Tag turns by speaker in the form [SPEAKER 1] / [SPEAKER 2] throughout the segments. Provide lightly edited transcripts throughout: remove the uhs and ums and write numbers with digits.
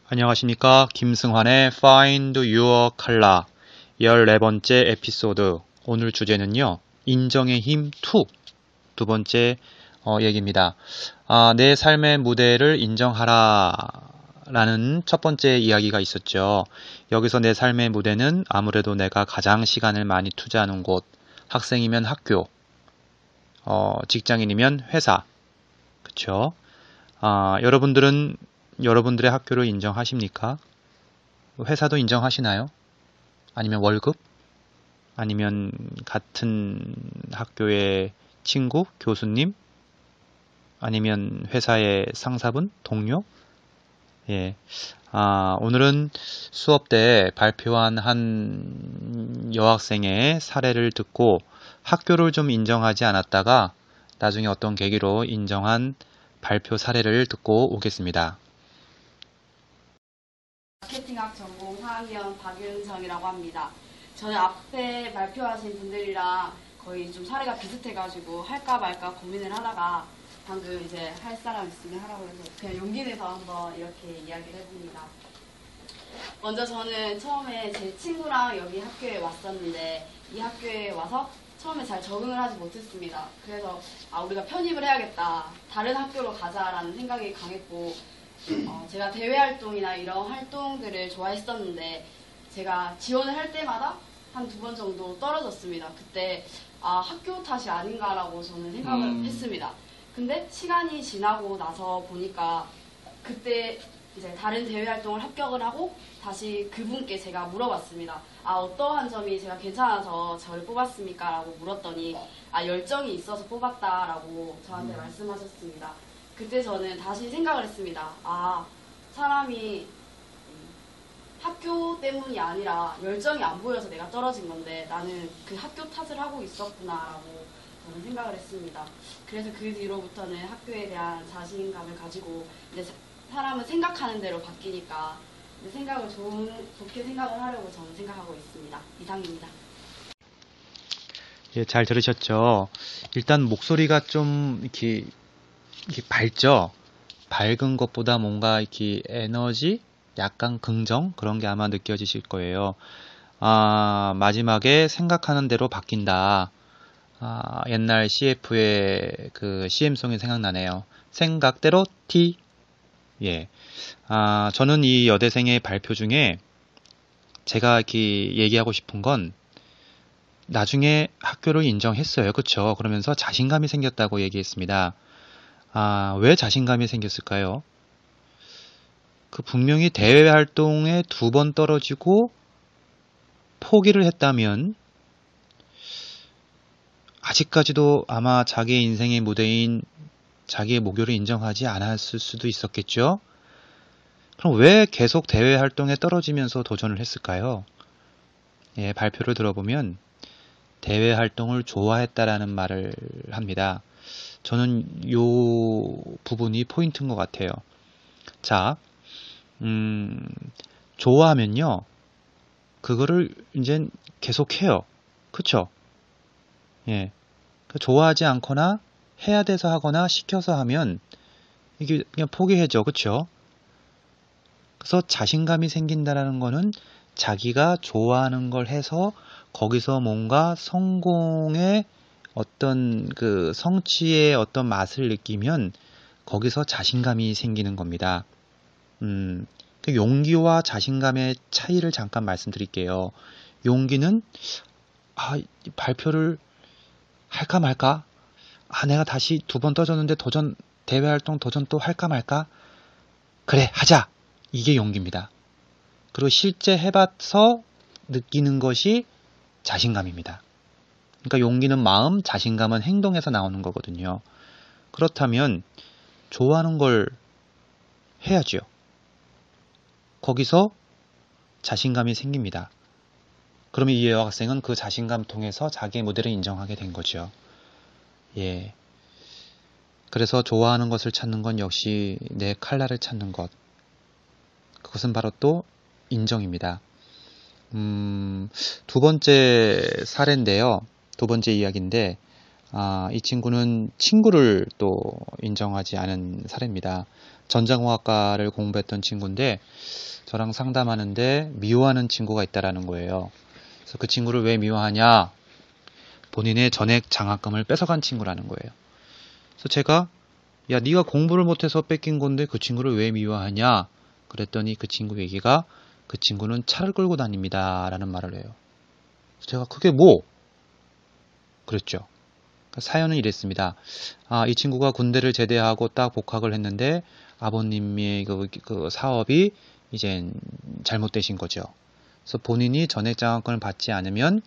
[SPEAKER 1] 안녕하십니까. 김승환의 Find Your Color 14번째 에피소드. 오늘 주제는요. 인정의 힘 2. 두 번째 얘기입니다. 내 삶의 무대를 인정하라 라는 첫 번째 이야기가 있었죠. 여기서 내 삶의 무대는 아무래도 내가 가장 시간을 많이 투자하는 곳, 학생이면 학교, 직장인이면 회사. 그쵸? 여러분들은 여러분들의 학교를 인정하십니까? 회사도 인정하시나요? 아니면 월급? 아니면 같은 학교의 친구, 교수님? 아니면 회사의 상사분, 동료? 예. 오늘은 수업 때 발표한 한 여학생의 사례를 듣고 학교를 좀 인정하지 않았다가 나중에 어떤 계기로 인정한 발표 사례를 듣고 오겠습니다.
[SPEAKER 2] 마케팅학 전공 4학년 박윤정이라고 합니다. 저는 앞에 발표하신 분들이랑 거의 좀 사례가 비슷해가지고 할까 말까 고민을 하다가 방금 이제 할 사람 있으면 하라고 해서 그냥 용기 내서 한번 이렇게 이야기를 해봅니다. 먼저 저는 처음에 제 친구랑 여기 학교에 왔었는데 이 학교에 와서 처음에 잘 적응을 하지 못했습니다. 그래서 우리가 편입을 해야겠다. 다른 학교로 가자라는 생각이 강했고 제가 대외 활동이나 이런 활동들을 좋아했었는데 제가 지원을 할 때마다 한 2번 정도 떨어졌습니다. 그때 학교 탓이 아닌가라고 저는 생각을 했습니다. 근데 시간이 지나고 나서 보니까 그때 이제 다른 대외 활동을 합격을 하고 다시 그분께 제가 물어봤습니다. 어떠한 점이 제가 괜찮아서 저를 뽑았습니까? 라고 물었더니 열정이 있어서 뽑았다라고 저한테 말씀하셨습니다. 그때 저는 다시 생각을 했습니다. 사람이 학교 때문이 아니라 열정이 안 보여서 내가 떨어진 건데 나는 그 학교 탓을 하고 있었구나라고 저는 생각을 했습니다. 그래서 그 뒤로부터는 학교에 대한 자신감을 가지고 이제 사람은 생각하는 대로 바뀌니까 생각을 좋게 생각을 하려고 저는 생각하고 있습니다. 이상입니다.
[SPEAKER 1] 예, 잘 들으셨죠? 일단 목소리가 좀 이렇게 밝죠? 밝은 것보다 뭔가 이렇게 에너지, 약간 긍정 그런 게 아마 느껴지실 거예요. 마지막에 생각하는 대로 바뀐다. 옛날 CF의 그 CM송이 생각나네요. 생각대로 T. 예. 저는 이 여대생의 발표 중에 제가 이렇게 얘기하고 싶은 건 나중에 학교를 인정했어요. 그쵸? 그러면서 자신감이 생겼다고 얘기했습니다. 왜 자신감이 생겼을까요? 분명히 대외 활동에 2번 떨어지고 포기를 했다면 아직까지도 아마 자기의 인생의 무대인 자기의 목표를 인정하지 않았을 수도 있었겠죠? 그럼 왜 계속 대외 활동에 떨어지면서 도전을 했을까요? 예, 발표를 들어보면 대외 활동을 좋아했다라는 말을 합니다. 저는 요 부분이 포인트인 것 같아요. 자, 좋아하면요, 그거를 이제 계속해요. 그쵸? 예. 좋아하지 않거나 해야 돼서 하거나 시켜서 하면 이게 그냥 포기해죠. 그쵸? 그래서 자신감이 생긴다라는 거는 자기가 좋아하는 걸 해서 거기서 뭔가 성공의 어떤 그 성취의 어떤 맛을 느끼면 거기서 자신감이 생기는 겁니다. 용기와 자신감의 차이를 잠깐 말씀드릴게요. 용기는 발표를 할까 말까? 내가 다시 2번 떨어졌는데 대외 활동 도전 또 할까 말까? 그래, 하자! 이게 용기입니다. 그리고 실제 해봐서 느끼는 것이 자신감입니다. 그러니까 용기는 마음, 자신감은 행동에서 나오는 거거든요. 그렇다면 좋아하는 걸 해야죠. 거기서 자신감이 생깁니다. 그러면 이 여학생은 그 자신감 통해서 자기의 무대를 인정하게 된 거죠. 예. 그래서 좋아하는 것을 찾는 건 역시 내 칼라를 찾는 것. 그것은 바로 또 인정입니다. 2번째 사례인데요. 2번째 이야기인데, 이 친구는 친구를 또 인정하지 않은 사례입니다. 전자공학과를 공부했던 친구인데 저랑 상담하는데 미워하는 친구가 있다라는 거예요. 그래서 그 친구를 왜 미워하냐? 본인의 전액 장학금을 뺏어간 친구라는 거예요. 그래서 제가 야, 네가 공부를 못해서 뺏긴 건데 그 친구를 왜 미워하냐? 그랬더니 그 친구 얘기가 그 친구는 차를 끌고 다닙니다. 라는 말을 해요. 그래서 제가 그게 뭐? 그랬죠. 사연은 이랬습니다. 이 친구가 군대를 제대하고 딱 복학을 했는데 아버님의 그 사업이 이제 잘못되신 거죠. 그래서 본인이 전액 장학금을 받지 않으면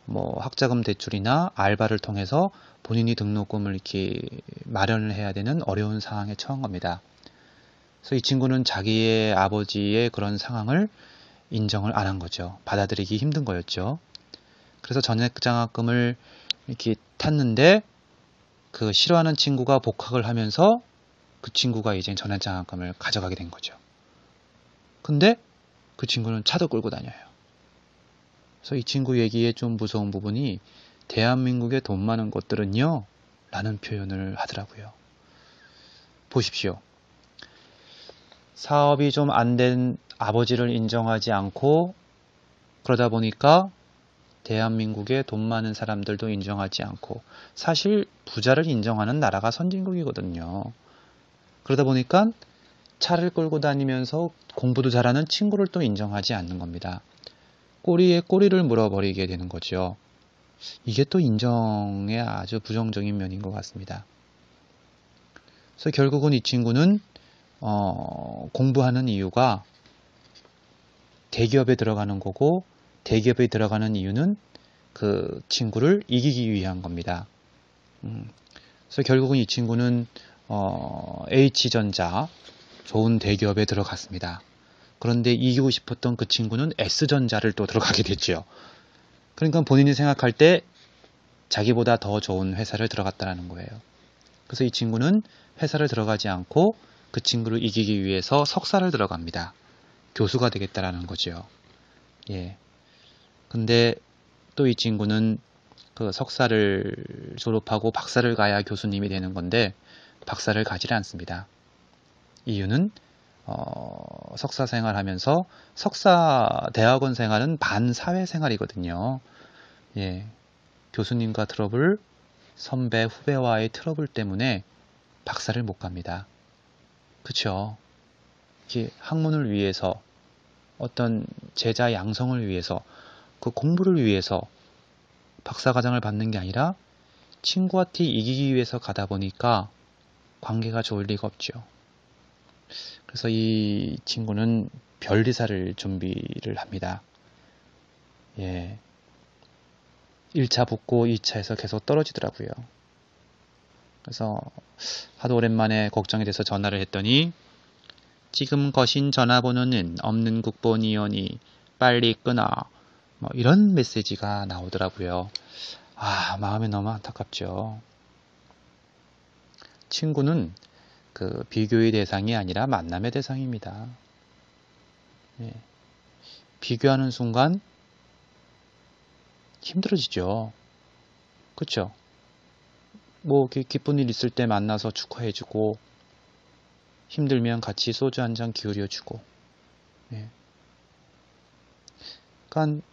[SPEAKER 1] 뭐 학자금 대출이나 알바를 통해서 본인이 등록금을 이렇게 마련을 해야 되는 어려운 상황에 처한 겁니다. 그래서 이 친구는 자기의 아버지의 그런 상황을 인정을 안 한 거죠. 받아들이기 힘든 거였죠. 그래서 전액 장학금을 이렇게 탔는데 그 싫어하는 친구가 복학을 하면서 그 친구가 이제 전액 장학금을 가져가게 된 거죠. 근데 그 친구는 차도 끌고 다녀요. 그래서 이 친구 얘기에 좀 무서운 부분이 대한민국에 돈 많은 것들은요 라는 표현을 하더라고요. 보십시오. 사업이 좀 안 된 아버지를 인정하지 않고 그러다 보니까 대한민국에 돈 많은 사람들도 인정하지 않고 사실 부자를 인정하는 나라가 선진국이거든요. 그러다 보니까 차를 끌고 다니면서 공부도 잘하는 친구를 또 인정하지 않는 겁니다. 꼬리에 꼬리를 물어버리게 되는 거죠. 이게 또 인정의 아주 부정적인 면인 것 같습니다. 그래서 결국은 이 친구는 공부하는 이유가 대기업에 들어가는 거고 대기업에 들어가는 이유는 그 친구를 이기기 위한 겁니다. 그래서 결국은 이 친구는 H전자 좋은 대기업에 들어갔습니다. 그런데 이기고 싶었던 그 친구는 S전자를 또 들어가게 됐죠. 그러니까 본인이 생각할 때 자기보다 더 좋은 회사를 들어갔다는 거예요. 그래서 이 친구는 회사를 들어가지 않고 그 친구를 이기기 위해서 석사를 들어갑니다. 교수가 되겠다라는 거죠. 예. 근데 또 이 친구는 그 석사를 졸업하고 박사를 가야 교수님이 되는 건데 박사를 가지를 않습니다. 이유는 석사 생활하면서 석사 대학원 생활은 반사회 생활이거든요. 예. 교수님과 트러블, 선배, 후배와의 트러블 때문에 박사를 못 갑니다. 그쵸? 이렇게 학문을 위해서 어떤 제자 양성을 위해서 그 공부를 위해서 박사과정을 받는 게 아니라 친구한테 이기기 위해서 가다 보니까 관계가 좋을 리가 없죠. 그래서 이 친구는 별리사를 준비를 합니다. 예. 1차 붙고 2차에서 계속 떨어지더라고요. 그래서 하도 오랜만에 걱정이 돼서 전화를 했더니 지금 거신 전화번호는 없는 국번이오니 빨리 끊어. 뭐 이런 메시지가 나오더라고요. 마음이 너무 안타깝죠. 친구는 그 비교의 대상이 아니라 만남의 대상입니다. 예. 비교하는 순간 힘들어지죠. 그쵸? 뭐 기쁜 일 있을 때 만나서 축하해주고 힘들면 같이 소주 한 잔 기울여주고. 예. 그러니까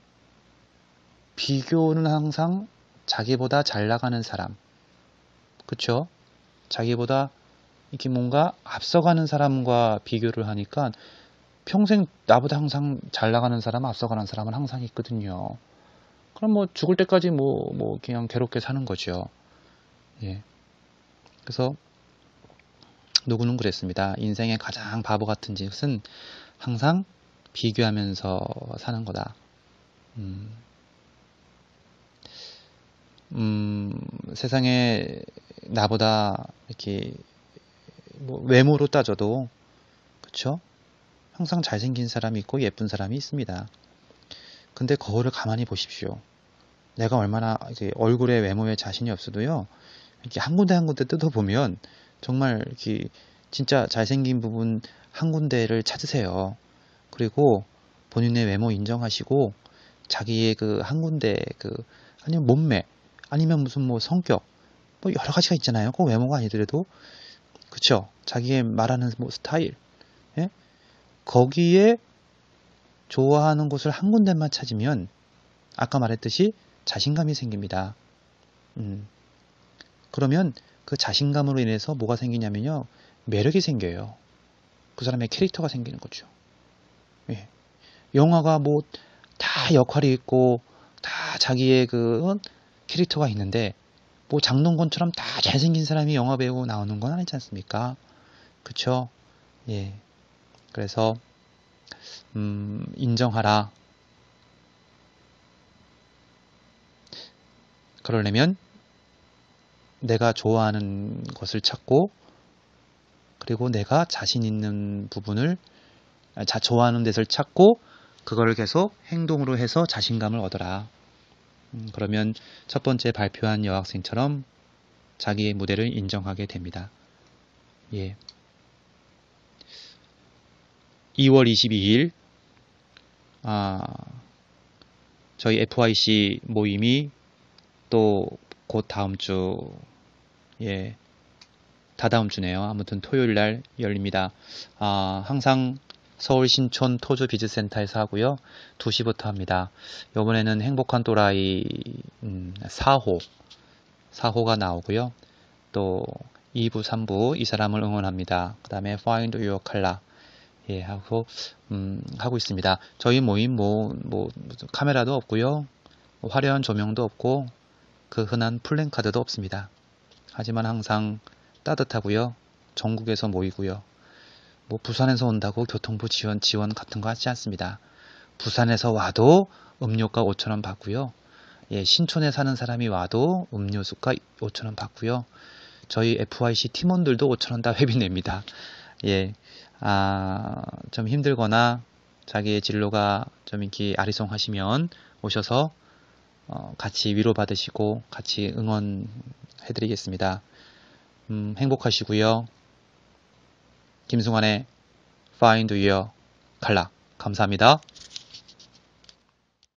[SPEAKER 1] 비교는 항상 자기보다 잘 나가는 사람, 그쵸? 자기보다 이렇게 뭔가 앞서가는 사람과 비교를 하니까 평생 나보다 항상 잘 나가는 사람, 앞서가는 사람은 항상 있거든요. 그럼 뭐 죽을 때까지 뭐 그냥 괴롭게 사는 거죠. 예. 그래서 누구는 그랬습니다. 인생의 가장 바보 같은 짓은 항상 비교하면서 사는 거다. 세상에 나보다 이렇게 뭐 외모로 따져도 그쵸? 항상 잘생긴 사람이 있고 예쁜 사람이 있습니다. 근데 거울을 가만히 보십시오. 내가 얼마나 이제 얼굴에 외모에 자신이 없어도요. 이렇게 한 군데 한 군데 뜯어보면 정말 이렇게 진짜 잘생긴 부분 한 군데를 찾으세요. 그리고 본인의 외모 인정하시고 자기의 그 한 군데 아니면 몸매 아니면 무슨 뭐 성격 뭐 여러 가지가 있잖아요. 꼭 외모가 아니더라도. 그쵸? 자기의 말하는 뭐 스타일. 예? 거기에 좋아하는 곳을 한 군데만 찾으면 아까 말했듯이 자신감이 생깁니다. 그러면 그 자신감으로 인해서 뭐가 생기냐면요. 매력이 생겨요. 그 사람의 캐릭터가 생기는 거죠. 예. 영화가 뭐 다 역할이 있고 다 자기의 그 캐릭터가 있는데 뭐 장동건처럼 다 잘생긴 사람이 영화 배우 나오는 건 아니지 않습니까? 그쵸? 예. 그래서 인정하라. 그러려면 내가 좋아하는 것을 찾고 그리고 내가 자신 있는 부분을 좋아하는 데를 찾고 그걸 계속 행동으로 해서 자신감을 얻어라. 그러면 첫 번째 발표한 여학생처럼 자기의 무대를 인정하게 됩니다. 예. 2월 22일 저희 FYC 모임이 또 곧 다음 주 다다음 주네요. 아무튼 토요일 날 열립니다. 항상 서울 신촌 토주 비즈센터에서 하고요. 2시부터 합니다. 이번에는 행복한 또라이 4호가 나오고요. 또 2부, 3부 이 사람을 응원합니다. 그 다음에 Find Your Color 하고 있습니다. 저희 모임 카메라도 없고요. 화려한 조명도 없고 그 흔한 플랜카드도 없습니다. 하지만 항상 따뜻하고요. 전국에서 모이고요. 뭐 부산에서 온다고 교통부 지원 같은 거 하지 않습니다. 부산에서 와도 음료가 5,000원 받고요. 신촌에 사는 사람이 와도 음료수가 5,000원 받고요. 저희 FYC 팀원들도 5,000원 다 회비 냅니다. 좀 힘들거나 자기의 진로가 좀 이렇게 아리송하시면 오셔서 같이 위로받으시고 같이 응원해드리겠습니다. 행복하시고요. 김승환의 Find Your Color 감사합니다.